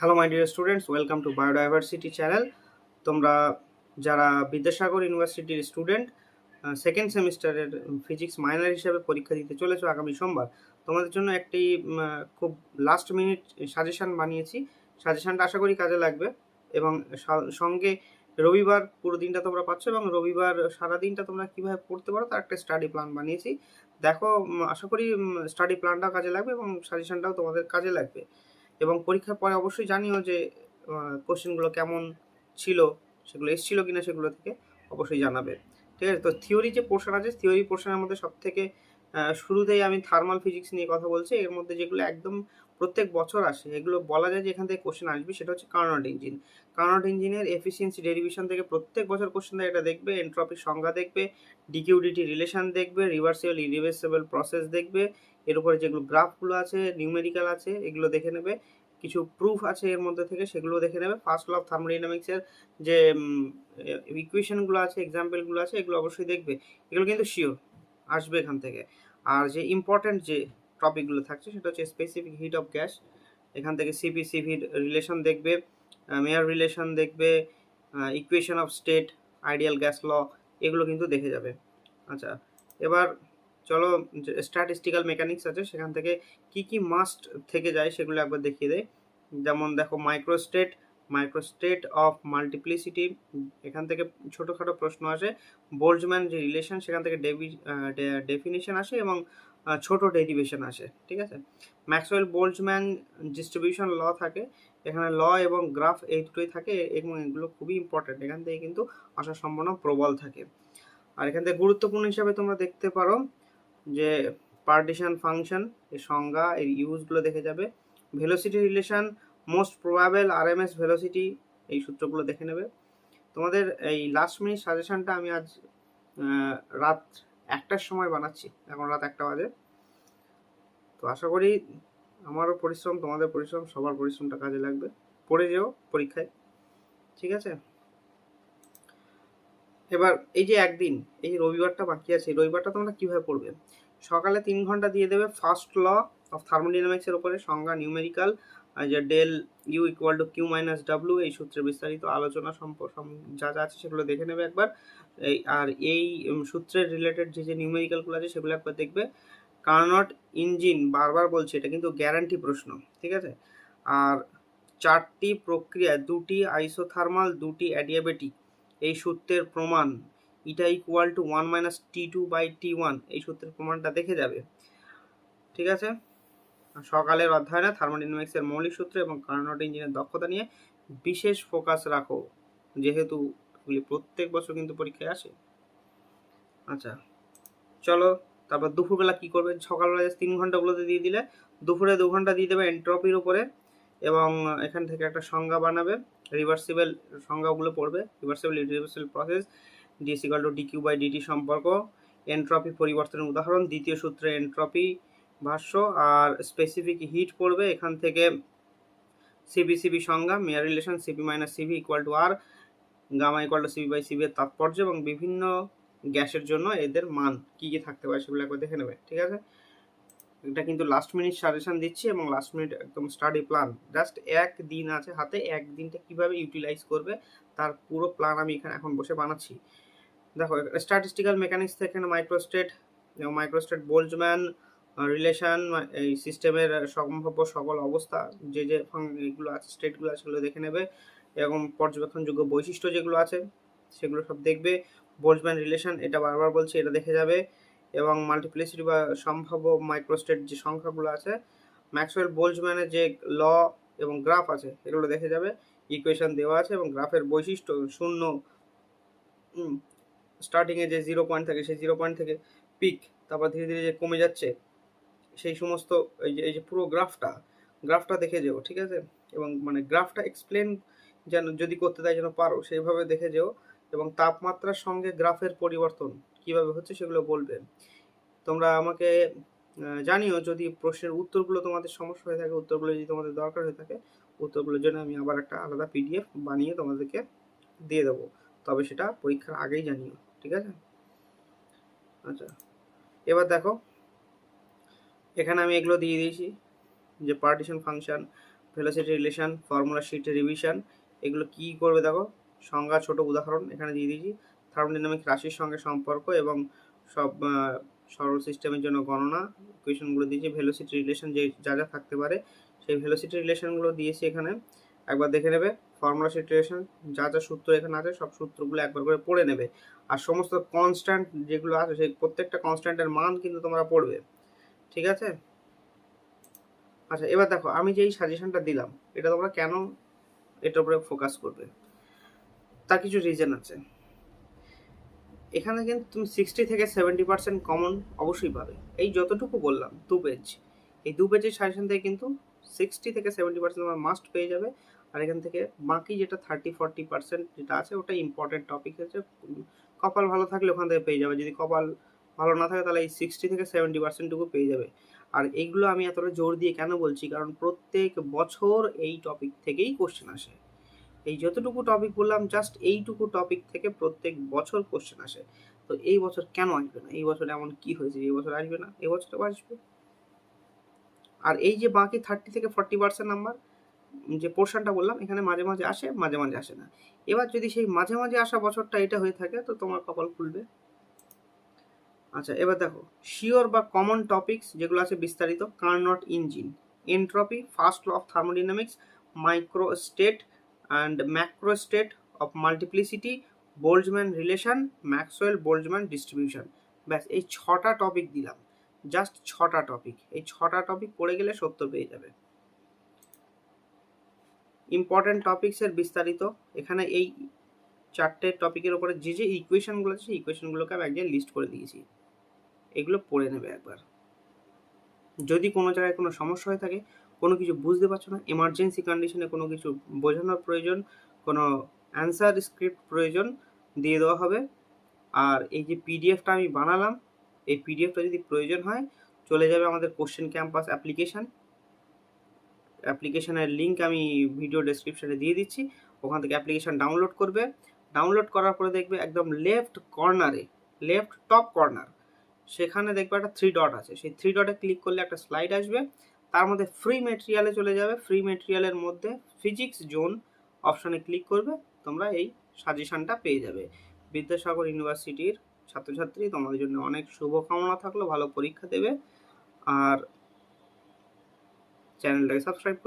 Hello my dear students, welcome to biodiversity channel. তোমরা যারা বিদ্যাসাগর ইউনিভার্সিটির স্টুডেন্ট, সেকেন্ড সেমিস্টারের ফিজিক্স মাইনর হিসেবে পরীক্ষা দিতে চলেছো আগামী সোমবার, তোমাদের জন্য একটি খুব লাস্ট মিনিট সাজেশান বানিয়েছি। সাজেশানটা আশা করি কাজে লাগবে এবং সঙ্গে রবিবার পুরো দিনটা তোমরা পাচ্ছ এবং রবিবার সারাদিনটা তোমরা কীভাবে পড়তে পারো তার একটা স্টাডি প্ল্যান বানিয়েছি। দেখো, আশা করি স্টাডি প্ল্যানটাও কাজে লাগবে এবং সাজেশানটাও তোমাদের কাজে লাগবে। এবং পরীক্ষার পরে অবশ্যই জানিও যে কোশ্চেনগুলো কেমন ছিল, সেগুলো এসেছিলো কিনা সেগুলো থেকে অবশ্যই জানাবে। ঠিক আছে? তো থিওরি যে পোর্শন আছে, থিওরি পোর্শনের মধ্যে সব থেকে শুরুতেই আমি থার্মাল ফিজিক্স নিয়ে কথা বলছি। এর মধ্যে যেগুলো একদম প্রত্যেক বছর আসে, এগুলো বলা যায় যে এখান থেকে কোশ্চেন আসবে, সেটা হচ্ছে কার্নোট ইঞ্জিন। কার্নোট ইঞ্জিনের এফিসিয়েন্সি ডেরিভেশন থেকে প্রত্যেক বছর কোশ্চেন দেয়, এটা দেখবে। এন্ট্রপির সংজ্ঞা দেখবে, ডিকিউডিটি রিলেশন দেখবে, রিভার্সিবল ইরিভার্সিবল প্রসেস দেখবে। এর উপরে যেগুলো গ্রাফগুলো আছে, নিউমেরিক্যাল আছে, এগুলো দেখে নেবে। কিছু প্রুফ আছে এর মধ্যে থেকে, সেগুলো দেখে নেবে। ফার্স্ট ল অফ থার্মোডাইনামিক্সের যে ইকুয়েশনগুলো আছে, এক্সাম্পলগুলো আছে, এগুলো অবশ্যই দেখবে। এগুলো কিন্তু শিওর আসবে এখান থেকে। আর যে ইম্পর্ট্যান্ট যে টপিকগুলো থাকছে সেটা হচ্ছে স্পেসিফিক হিট অফ গ্যাস, এখান থেকে সিভির রিলেশন দেখবে, মেয়ার রিলেশন দেখবে, equation of state, ideal gas law, এগুলো কিন্তু দেখে যাবে। আচ্ছা, এবার চলো, স্ট্যাটিস্টিক্যাল মেকানিক্স আছে, সেখান থেকে কি কি মাস্ট থেকে যায় সেগুলো একবার দেখিয়ে দেয়। যেমন দেখো, মাইক্রোস্টেট অফ মাল্টিপ্লিসিটি, এখান থেকে ছোটোখাটো প্রশ্ন আসে। বোল্টজম্যান যে রিলেশন, সেখান থেকে ডেফিনিশন আসে এবং ছোট ডেরিভেশন আসে। ঠিক আছে? ম্যাক্সওয়েল বোল্টজম্যান ডিস্ট্রিবিউশন ল থাকে, এখানে ল এবং গ্রাফ এই দুটোই থাকে এবং এগুলো খুবই ইম্পর্টেন্ট, এখান থেকে কিন্তু আসার সম্ভাবনা প্রবল থাকে। আর এখান থেকে গুরুত্বপূর্ণ হিসাবে তোমরা দেখতে পারো যে পার্টিশন ফাংশন, এর সংজ্ঞা, এর ইউজগুলো দেখে যাবে। Velocity relation, most probable RMS velocity, এই সূত্রগুলো দেখে নেবে। তোমাদের এই লাস্ট মিনিট সাজেশনটা আমি আজ রাত 1টার সময় বানাচ্ছি, এখন রাত 1টা বাজে। তো আশা করি আমারও পরিশ্রম, তোমাদের পরিশ্রম, সবার পরিশ্রমটা কাজে লাগবে। পড়ে যেও পরীক্ষায়, ঠিক আছে? এবার এই যে একদিন, এই রবিবারটা বাকি আছে, রবিবারটা তোমরা কীভাবে পড়বে? সকালে 3 ঘন্টা দিয়ে দেবে ফার্স্ট ল অফ থার্মোডাইনামিক্সের উপরে, সংজ্ঞা, নিউমেরিক্যাল, যে del U equal to Q minus W, এই সূত্রে বিস্তারিত আলোচনা যা যা আছে সেগুলো দেখে নেবে একবার। আর এই সূত্রের রিলেটেড যে নিউমেরিক্যালগুলো আছে সেগুলো একবার দেখবে। কার্নোট ইঞ্জিন, বারবার বলছি, এটা কিন্তু গ্যারান্টি প্রশ্ন, ঠিক আছে? আর 4টি প্রক্রিয়া, 2টি আইসোথার্মাল, 2টি অ্যাডিয়াবেটিক, এই সূত্রের প্রমাণ, ইটা ইকুয়াল টু 1 মাইনাস T2/T1, এই সূত্রের প্রমাণটা দেখে যাবে। ঠিক আছে? সকালের অধ্যয়নে থার্মোডাইনামিক্সের মৌলিক সূত্র এবং কার্নোট ইঞ্জিনের দক্ষতা নিয়ে বিশেষ ফোকাস রাখো, যেহেতু এগুলি প্রত্যেক বছর কিন্তু পরীক্ষায় আসে। আচ্ছা, চলো, তারপর দুপুরবেলা কি করবে? সকালবেলা 3 ঘন্টাগুলোতে দিয়ে দিলে, দুপুরে 2 ঘন্টা দিয়ে দেবে এন্ট্রপির উপরে এবং এখান থেকে একটা সংজ্ঞা বানাবে, রিভার্সিবল সংজ্ঞাগুলো পড়বে, reversible irreversible process, DS equal to DQ DT সম্পর্ক, এন্ট্রপি পরিবর্তনের উদাহরণ, দ্বিতীয় সূত্রে এন্ট্রপি ভাষ্য, আর স্পেসিফিক হিট পড়বে। এখান থেকে সিবি সংজ্ঞা, Mayer relation, CP minus CV equal to R, gamma equal to সিবি/সিবি এর তাৎপর্য এবং বিভিন্ন গ্যাসের জন্য এদের মান কি কি থাকতে পারে সেগুলো একবার দেখে নেবে। ঠিক আছে? এটা কিন্তু লাস্ট মিনিট সাজেশন দিচ্ছি এবং লাস্ট মিনিট একদম স্টাডি প্ল্যান, জাস্ট একদিন আছে হাতে, একদিনটা কিভাবে ইউটিলাইজ করবে তার পুরো প্ল্যান আমি এখানে এখন বসে বানাচ্ছি। দেখো, স্ট্যাটিস্টিক্যাল মেকানিক্স থেকে মাইক্রোস্টেট বোল্টজম্যান রিলেশন, এই সিস্টেমের সম্ভাব্য সকল অবস্থা, যে এগুলো আছে, স্টেটগুলো আছে, সেগুলো দেখে নেবে এবং পর্যবেক্ষণযোগ্য বৈশিষ্ট্য যেগুলো আছে সেগুলো সব দেখবে। বোল্টজম্যান রিলেশন, এটা বারবার বলছি, এটা দেখে যাবে এবং মাল্টিপ্লিসিটি বা সম্ভাব্য মাইক্রোস্টেট যে সংখ্যাগুলো আছে, ম্যাক্সওয়েল বোল্টজম্যানের যে ল এবং গ্রাফ আছে, এগুলো দেখে যাবে। ইকুয়েশন দেওয়া আছে এবং গ্রাফের বৈশিষ্ট্য, শূন্য স্টার্টিংয়ে যে 0 পয়েন্ট থাকে, সেই 0 পয়েন্ট থেকে পিক, তারপর ধীরে ধীরে যে কমে যাচ্ছে, সেই সমস্ত এই যে পুরো গ্রাফটা দেখে যেও। ঠিক আছে? এবং মানে গ্রাফটা এক্সপ্লেন যেন যদি করতে দেয় যেন পারো, সেইভাবে দেখে যেও এবং তাপমাত্রার সঙ্গে গ্রাফের পরিবর্তন কিভাবে হচ্ছে সেগুলো বলবে। তোমরা আমাকে জানিও যদি প্রশ্নের উত্তরগুলো তোমাদের সমস্যা হয়ে থাকে, উত্তরগুলো যদি তোমাদের দরকার হয়ে থাকে, উত্তরগুলোর জন্য আমি আবার একটা আলাদা পিডিএফ বানিয়ে তোমাদেরকে দিয়ে দেবো, তবে সেটা পরীক্ষার আগেই জানিও। ঠিক আছে? আচ্ছা, এবার দেখো, এখানে আমি এগুলো দিয়ে দিয়েছি, যে partition function, velocity relation, formula sheet revision, এগুলো কি করবে দেখো, সংজ্ঞা, ছোট উদাহরণ এখানে দিয়ে দিয়েছি, থার্মোডাইনামিক রাশির সঙ্গে সম্পর্ক এবং সব সরল সিস্টেমের জন্য গণনা ইকুয়েশনগুলো দিয়েছি, ভেলোসিটি রিলেশন যে যা যা থাকতে পারে সেই ভেলোসিটি রিলেশনগুলো দিয়েছি এখানে, একবার দেখে নেবে। ফর্মুলা শিট রিলেশন যা যা সূত্র এখানে আছে সব সূত্রগুলো একবার করে পড়ে নেবে, আর সমস্ত কনস্ট্যান্ট যেগুলো আছে সেই প্রত্যেকটা কনস্ট্যান্টের মান কিন্তু তোমরা পড়বে, ঠিক আছে? আচ্ছা, এবার দেখো আমি যে এই সাজেশনটা দিলাম এটা তোমরা কেন এটার উপরে ফোকাস করবে, তার কিছু রিজন আছে। এখানে কিন্তু তুমি 60 থেকে 70% কমন অবশ্যই পাবে, এই যতটুকু বললাম 2 পেজ, এই 2 পেজের সাজেশন থেকে কিন্তু 60 থেকে 70% তোমরা মাস্ট পেয়ে যাবে। আর এখান থেকে বাকি যেটা 30-40% যেটা আছে ওটা ইম্পর্টেন্ট টপিক আছে, কপাল ভালো থাকলে ওখান থেকে পেয়ে যাবে, যদি কপাল ভালো না থাকে তাহলে এই 60 থেকে 70%টুকু পেয়ে যাবে। আর এইগুলো আমি এতটা জোর দিয়ে কেন বলছি, কারণ প্রত্যেক বছর এই টপিক থেকেই কোশ্চেন আসে, এই যতটুকু টপিক বললাম জাস্ট এইটুকু টপিক থেকে প্রত্যেক বছর কোশ্চেন আসে। তো এই বছর কেন আসবে না, এই বছর এমন কি হয়েছে এই বছর আসবে না, এই বছর আসবে। আর এই যে বাকি 30 থেকে 40% নাম্বার যে পোর্শনটা বললাম এখানে মাঝে মাঝে আসে মাঝে মাঝে আসে না। এবার যদি সেই মাঝে মাঝে আসা বছরটা এটা হয়ে থাকে তো তোমার কপাল খুলবে। আচ্ছা, এবার দেখো শিওর বা কমন টপিকস যেগুলো আছে বিস্তারিত, Carnot engine, entropy, first law of thermodynamics, micro state and macro state of multiplicity, Boltzmann relation, Maxwell Boltzmann distribution. ব্যাস এই 6টা টপিক দিলাম, জাস্ট 6টা টপিক, এই 6টা টপিক পড়ে গেলে 70 পেয়ে যাবে। ইম্পর্টেন্ট টপিক্সের বিস্তারিত এখানে এই 4টে টপিকের উপরে যে যে ইকুয়েশনগুলো আছে সেই ইকুয়েশনগুলোকে আমি একজন লিস্ট করে দিয়েছি, এগুলো পড়ে নেবে একবার। যদি কোনো জায়গায় কোনো সমস্যা হয়ে থাকে, কোনো কিছু বুঝতে পারছো না, এমার্জেন্সি কন্ডিশনে কোনো কিছু বোঝানোর প্রয়োজন, কোনো অ্যান্সার স্ক্রিপ্ট প্রয়োজন, দিয়ে দেওয়া হবে। আর এই যে পিডিএফটা আমি বানালাম এই পিডিএফটা যদি প্রয়োজন হয় চলে যাবে আমাদের কোশ্চেন ক্যাম্পাস অ্যাপ্লিকেশনের লিঙ্ক আমি ভিডিও ডেসক্রিপশনে দিয়ে দিচ্ছি, ওখান থেকে অ্যাপ্লিকেশন ডাউনলোড করবে। ডাউনলোড করার পরে দেখবে একদম লেফট কর্নারে, লেফট টপ কর্নার, সেখানে দেখবে একটা 3 ডট আছে, সেই 3 ডটে ক্লিক করলে একটা স্লাইড আসবে, তার মধ্যে ফ্রি মেটেরিয়ালে চলে যাবে, ফ্রি মেটেরিয়ালের মধ্যে ফিজিক্স জোন অপশানে ক্লিক করবে, তোমরা এই সাজেশনটা পেয়ে যাবে। বিদ্যাসাগর ইউনিভার্সিটির ছাত্রছাত্রী তোমাদের জন্য অনেক শুভকামনা থাকলো, ভালো পরীক্ষা দেবে, আর চ্যানেলটাকে সাবস্ক্রাইব